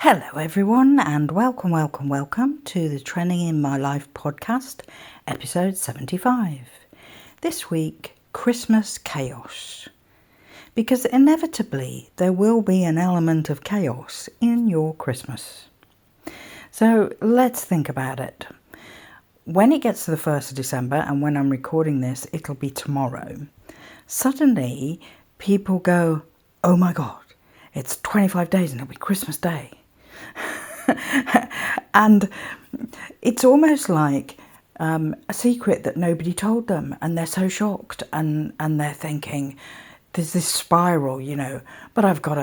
Hello, everyone, and welcome to the Training in My Life podcast, episode 75. This week, Christmas chaos. Because inevitably, there will be an element of chaos in your Christmas. So let's think about it. When it gets to the 1st of December, and when I'm recording this, it'll be tomorrow, suddenly people go, oh my God, it's 25 days and it'll be Christmas Day. And it's almost like a secret that nobody told them, and they're so shocked, and they're thinking there's this spiral, but I've got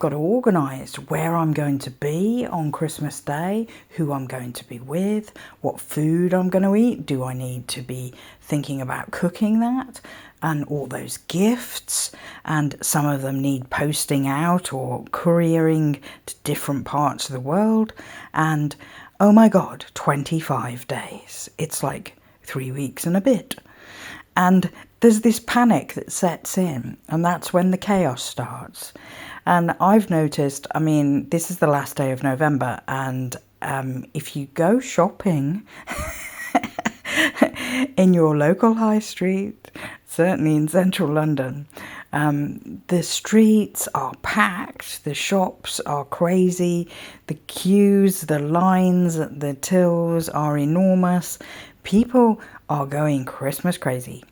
to organise where I'm going to be on Christmas Day, who I'm going to be with, what food I'm going to eat. Do I need to be thinking about cooking that? And all those gifts, and some of them need posting out or couriering to different parts of the world. And oh my God, 25 days. It's like 3 weeks and a bit. And there's this panic that sets in, and that's when the chaos starts. And I've noticed, this is the last day of November, and if you go shopping in your local high street, certainly in central London, the streets are packed, the shops are crazy, the queues, the lines, the tills are enormous. People are going Christmas crazy.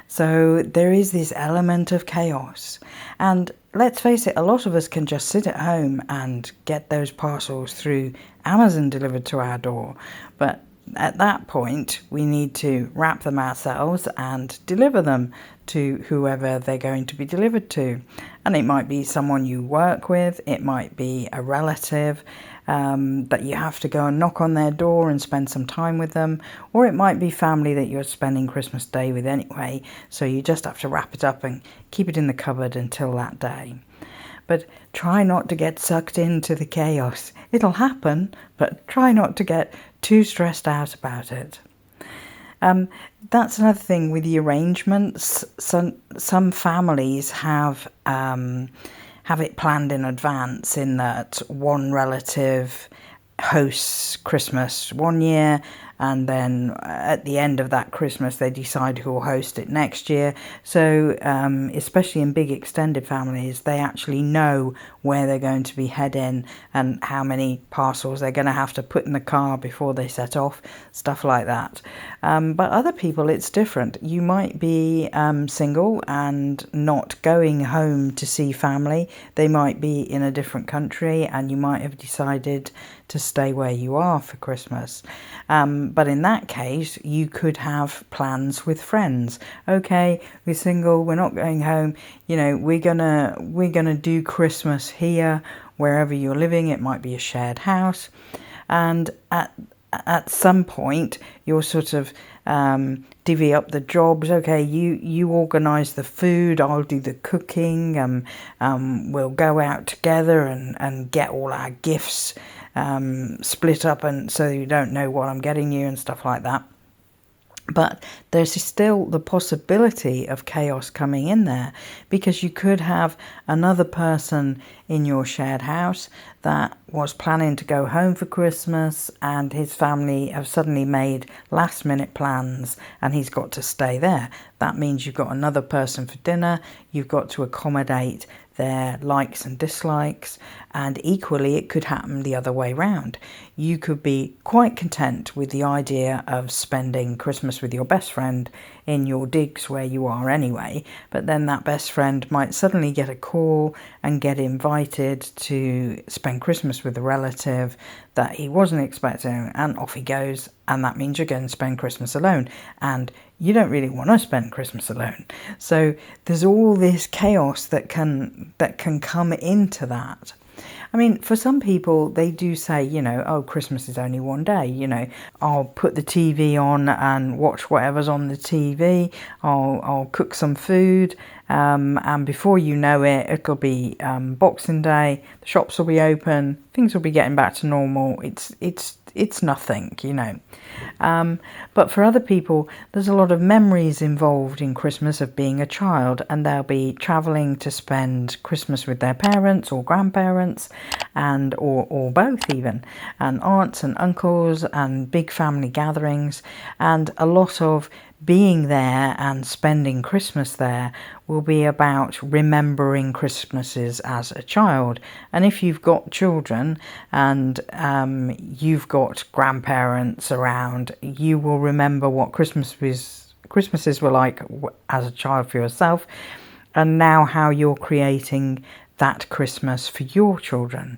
So there is this element of chaos. And let's face it, a lot of us can just sit at home and get those parcels through Amazon delivered to our door. But at that point, we need to wrap them ourselves and deliver them to whoever they're going to be delivered to. And it might be someone you work with, it might be a relative that you have to go and knock on their door and spend some time with them, or it might be family that you're spending Christmas Day with anyway, so you just have to wrap it up and keep it in the cupboard until that day. But try not to get sucked into the chaos. It'll happen, but try not to get too stressed out about it. That's another thing with the arrangements. Some families have it planned in advance, in that one relative hosts Christmas one year, and then at the end of that Christmas they decide who will host it next year. So especially in big extended families, they actually know where they're going to be heading and how many parcels they're going to have to put in the car before they set off, stuff like that. But other people, it's different. You might be single and not going home to see family. They might be in a different country, and you might have decided to stay where you are for Christmas. But in that case, you could have plans with friends. Okay, we're single, we're not going home. We're gonna do Christmas here, wherever you're living. It might be a shared house, and at some point you'll sort of divvy up the jobs. Okay, you organise the food, I'll do the cooking. We'll go out together and get all our gifts split up, and so you don't know what I'm getting you and stuff like that. But there's still the possibility of chaos coming in there, because you could have another person in your shared house that was planning to go home for Christmas, and his family have suddenly made last minute plans and he's got to stay there. That means you've got another person for dinner, you've got to accommodate their likes and dislikes, and equally it could happen the other way round. You could be quite content with the idea of spending Christmas with your best friend in your digs where you are anyway, but then that best friend might suddenly get a call and get invited to spend Christmas with a relative that he wasn't expecting, and off he goes, and that means you're going to spend Christmas alone, and you don't really want to spend Christmas alone. So there's all this chaos that can come into that. For some people, they do say, oh, Christmas is only one day, I'll put the TV on and watch whatever's on the TV, I'll cook some food, And before you know it, it'll be Boxing Day. The shops will be open. Things will be getting back to normal. It's nothing, you know. But for other people, there's a lot of memories involved in Christmas of being a child, and they'll be travelling to spend Christmas with their parents or grandparents, and or both even, and aunts and uncles, and big family gatherings, and a lot of being there and spending Christmas there will be about remembering Christmases as a child. And if you've got children and you've got grandparents around, you will remember what Christmases were like as a child for yourself, and now how you're creating that Christmas for your children.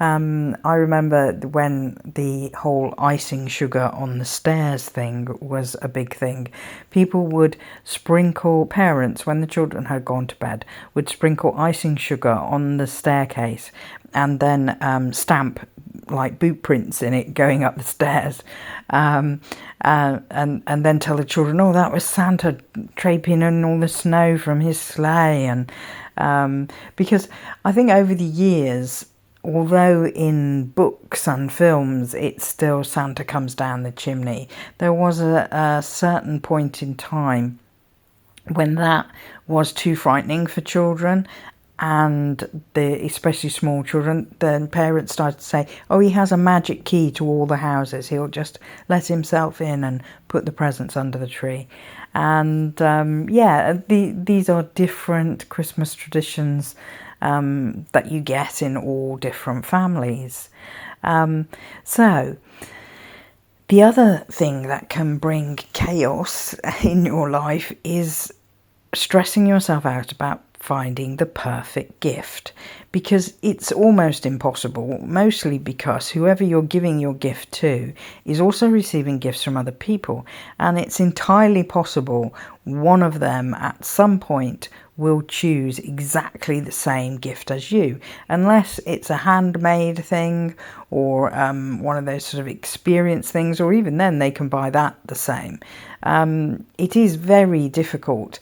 I remember when the whole icing sugar on the stairs thing was a big thing. People would sprinkle, parents, when the children had gone to bed, would sprinkle icing sugar on the staircase and then stamp like boot prints in it going up the stairs, and then tell the children, oh, that was Santa draping in all the snow from his sleigh. And because I think over the years, although in books and films it's still Santa comes down the chimney, there was a certain point in time when that was too frightening for children, and especially small children. Then parents started to say, oh, he has a magic key to all the houses, he'll just let himself in and put the presents under the tree. And these are different Christmas traditions that you get in all different families. So the other thing that can bring chaos in your life is stressing yourself out about finding the perfect gift, because it's almost impossible, mostly because whoever you're giving your gift to is also receiving gifts from other people, and it's entirely possible one of them at some point will choose exactly the same gift as you, unless it's a handmade thing or one of those sort of experience things, or even then they can buy that the same. It is very difficult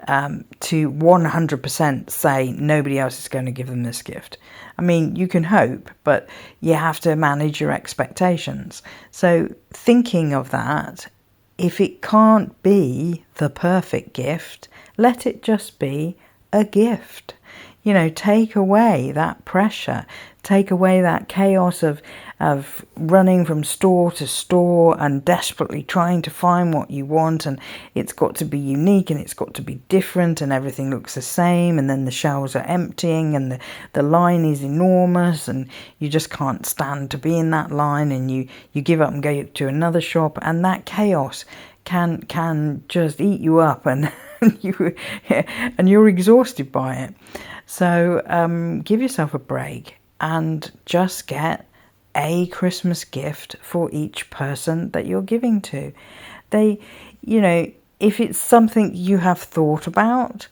to 100% say nobody else is going to give them this gift. I mean, you can hope, but you have to manage your expectations. So thinking of that, if it can't be the perfect gift, let it just be a gift. You know, take away that pressure, take away that chaos of running from store to store and desperately trying to find what you want, and it's got to be unique and it's got to be different and everything looks the same, and then the shelves are emptying and the line is enormous and you just can't stand to be in that line, and you give up and go to another shop, and that chaos can just eat you up, and you're exhausted by it. So give yourself a break and just get a Christmas gift for each person that you're giving to. If it's something you have thought about,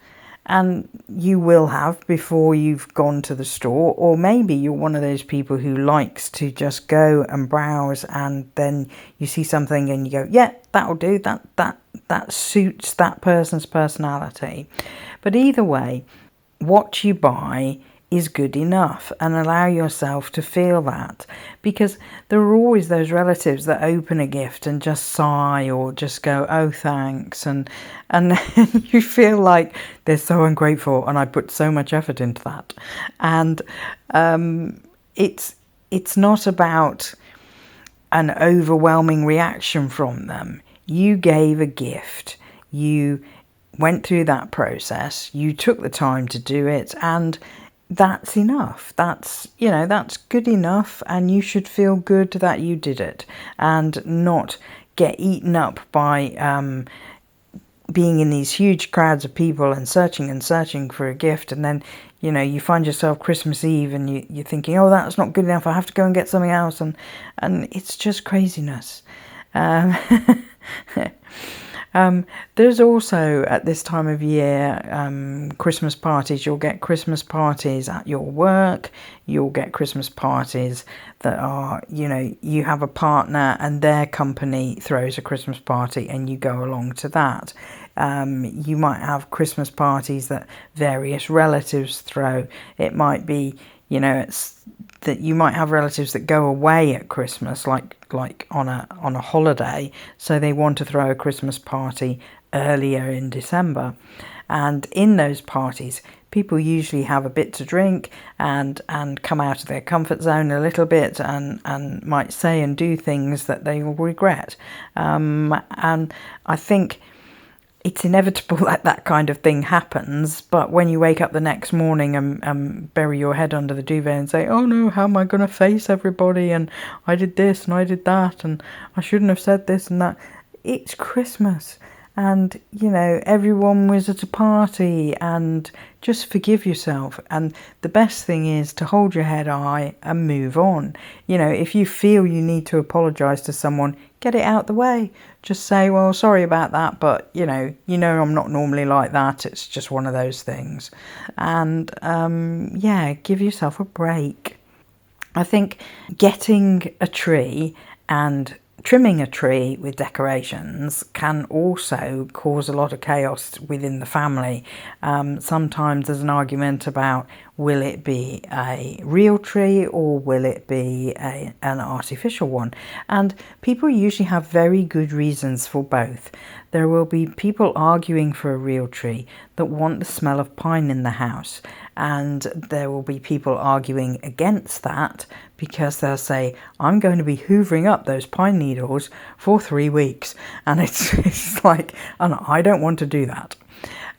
and you will have before you've gone to the store, or maybe you're one of those people who likes to just go and browse, and then you see something and you go, yeah, that'll do, that suits that person's personality. But either way, what you buy is good enough, and allow yourself to feel that, because there are always those relatives that open a gift and just sigh or just go, oh thanks, and you feel like they're so ungrateful and I put so much effort into that. And it's not about an overwhelming reaction from them. You gave a gift, you went through that process, you took the time to do it, and that's enough. That's good enough, and you should feel good that you did it and not get eaten up by being in these huge crowds of people and searching for a gift, and then you find yourself Christmas Eve and you're thinking, oh, that's not good enough, I have to go and get something else, and it's just craziness. There's also, at this time of year, Christmas parties. You'll get Christmas parties at your work. You'll get Christmas parties that are, you have a partner and their company throws a Christmas party and you go along to that. You might have Christmas parties that various relatives throw. It might be, it's that you might have relatives that go away at Christmas, like on a holiday, so they want to throw a Christmas party earlier in December. And in those parties, people usually have a bit to drink and come out of their comfort zone a little bit and might say and do things that they will regret. And I think it's inevitable that that kind of thing happens, but when you wake up the next morning and bury your head under the duvet and say, oh no, how am I going to face everybody, and I did this and I did that and I shouldn't have said this and that. It's Christmas, and everyone was at a party, and just forgive yourself. And the best thing is to hold your head high and move on. If you feel you need to apologise to someone, get it out the way. Just say, well, sorry about that, but I'm not normally like that. It's just one of those things. And give yourself a break. I think getting a tree and trimming a tree with decorations can also cause a lot of chaos within the family. Sometimes there's an argument about, will it be a real tree or will it be an artificial one? And people usually have very good reasons for both. There will be people arguing for a real tree that want the smell of pine in the house, and there will be people arguing against that because they'll say, I'm going to be hoovering up those pine needles for 3 weeks, and it's like, and I don't want to do that.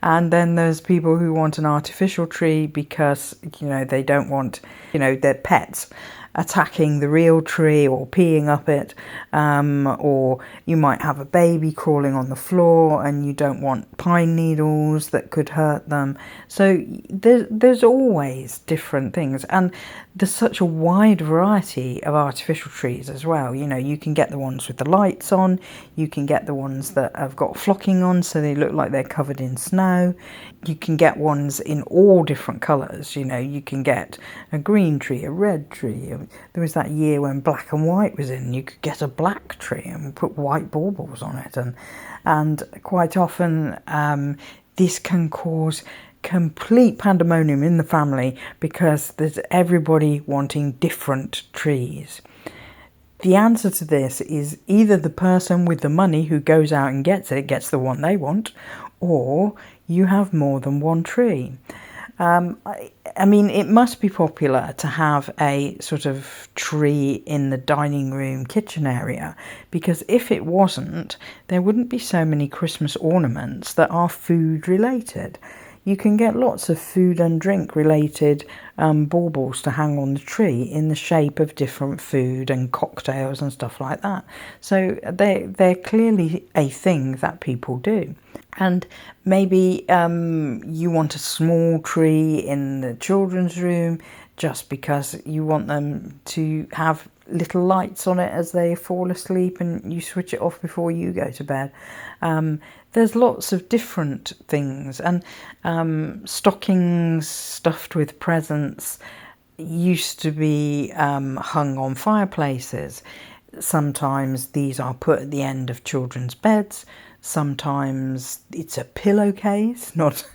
And then there's people who want an artificial tree because, they don't want, their pets attacking the real tree or peeing up it, or you might have a baby crawling on the floor and you don't want pine needles that could hurt them. So there's always different things, and there's such a wide variety of artificial trees as well. You can get the ones with the lights on, you can get the ones that have got flocking on so they look like they're covered in snow. You can get ones in all different colours. You can get a green tree, a red tree. There was that year when black and white was in. You could get a black tree and put white baubles on it, and quite often this can cause complete pandemonium in the family because there's everybody wanting different trees. The answer to this is either the person with the money who goes out and gets it gets the one they want, or you have more than one tree. I mean, it must be popular to have a sort of tree in the dining room kitchen area, because if it wasn't, there wouldn't be so many Christmas ornaments that are food related. You can get lots of food and drink related baubles to hang on the tree in the shape of different food and cocktails and stuff like that. So they're clearly a thing that people do. And maybe you want a small tree in the children's room just because you want them to have little lights on it as they fall asleep, and you switch it off before you go to bed. There's lots of different things, and stockings stuffed with presents used to be hung on fireplaces. Sometimes these are put at the end of children's beds. Sometimes it's a pillowcase, not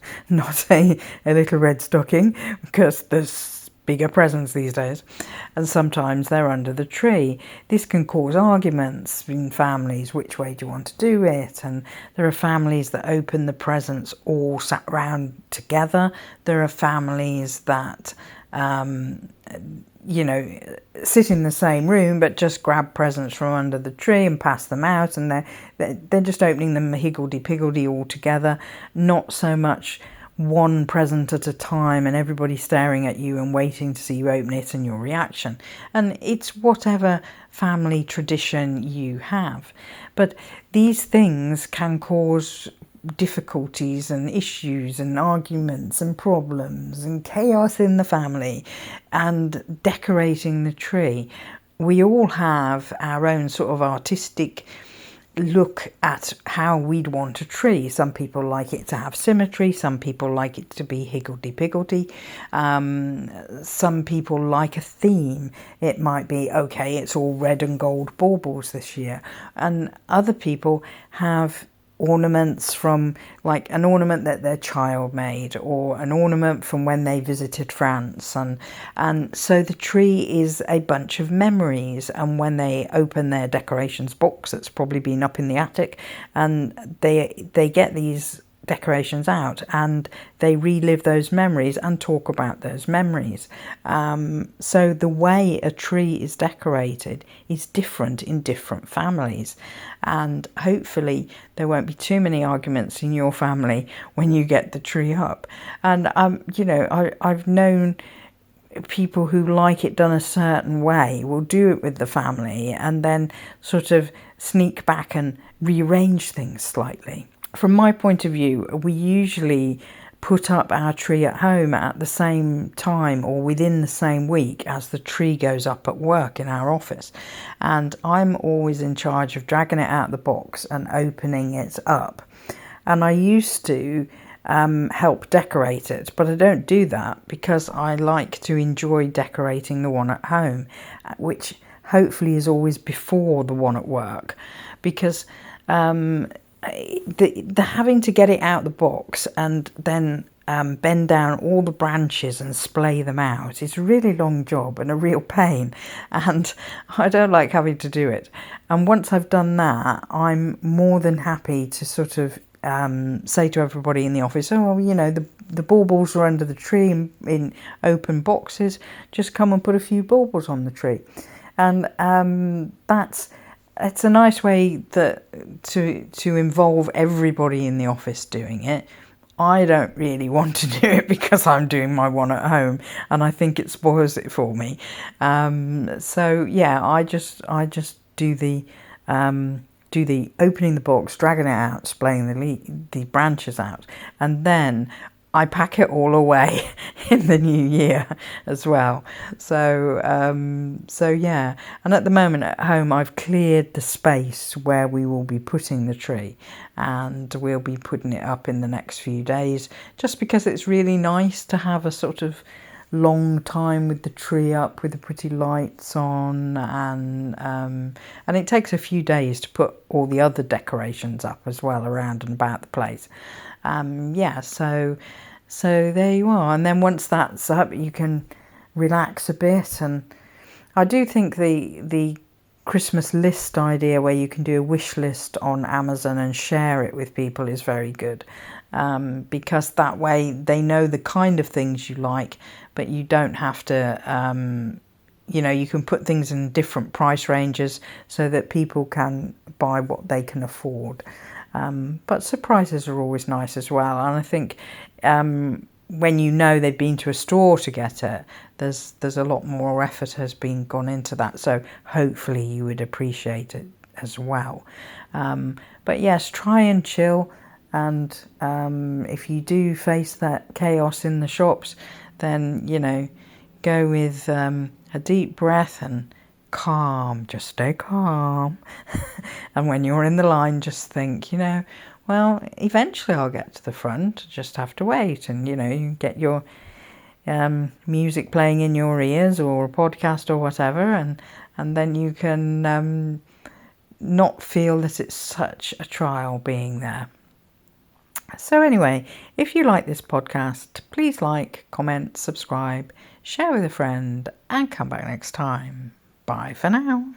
a little red stocking, because there's bigger presents these days. And sometimes they're under the tree. This can cause arguments in families. Which way do you want to do it? And there are families that open the presents all sat round together. There are families that sit in the same room but just grab presents from under the tree and pass them out, and they're just opening them higgledy-piggledy all together, not so much one present at a time and everybody staring at you and waiting to see you open it and your reaction. And it's whatever family tradition you have. But these things can cause difficulties and issues and arguments and problems and chaos in the family. And decorating the tree, we all have our own sort of artistic look at how we'd want a tree. Some people like it to have symmetry, some people like it to be higgledy-piggledy, some people like a theme. It might be, okay, it's all red and gold baubles this year, and other people have ornaments from, like an ornament that their child made, or an ornament from when they visited France, and so the tree is a bunch of memories. And when they open their decorations box that's probably been up in the attic, and they get these decorations out and they relive those memories and talk about those memories. So the way a tree is decorated is different in different families, and hopefully there won't be too many arguments in your family when you get the tree up. And I've known people who like it done a certain way will do it with the family and then sort of sneak back and rearrange things slightly. From my point of view, we usually put up our tree at home at the same time or within the same week as the tree goes up at work in our office. And I'm always in charge of dragging it out of the box and opening it up. And I used to help decorate it, but I don't do that because I like to enjoy decorating the one at home, which hopefully is always before the one at work, because the having to get it out the box and then bend down all the branches and splay them out is a really long job and a real pain, and I don't like having to do it. And once I've done that, I'm more than happy to sort of say to everybody in the office, the baubles are under the tree in open boxes, just come and put a few baubles on the tree. And it's a nice way to involve everybody in the office doing it. I don't really want to do it because I'm doing my one at home and I think it spoils it for me. So yeah, I just do the opening the box, dragging it out, splaying the branches out, and then I pack it all away in the new year as well. So yeah. And at the moment at home, I've cleared the space where we will be putting the tree, and we'll be putting it up in the next few days, just because it's really nice to have a sort of long time with the tree up with the pretty lights on, and it takes a few days to put all the other decorations up as well around and about the place. So there you are. And then once that's up, you can relax a bit. And I do think the Christmas list idea, where you can do a wish list on Amazon and share it with people, is very good, because that way they know the kind of things you like, but you don't have to, you can put things in different price ranges so that people can buy what they can afford. But surprises are always nice as well. And I think when you know they've been to a store to get it, there's a lot more effort has been gone into that. So hopefully you would appreciate it as well. But yes, try and chill. And if you do face that chaos in the shops, then, go with a deep breath and just stay calm. And when you're in the line, just think, well, eventually I'll get to the front, just have to wait. And, you get your music playing in your ears or a podcast or whatever, and then you can not feel that it's such a trial being there. So anyway, if you like this podcast, please like, comment, subscribe, share with a friend, and come back next time. Bye for now.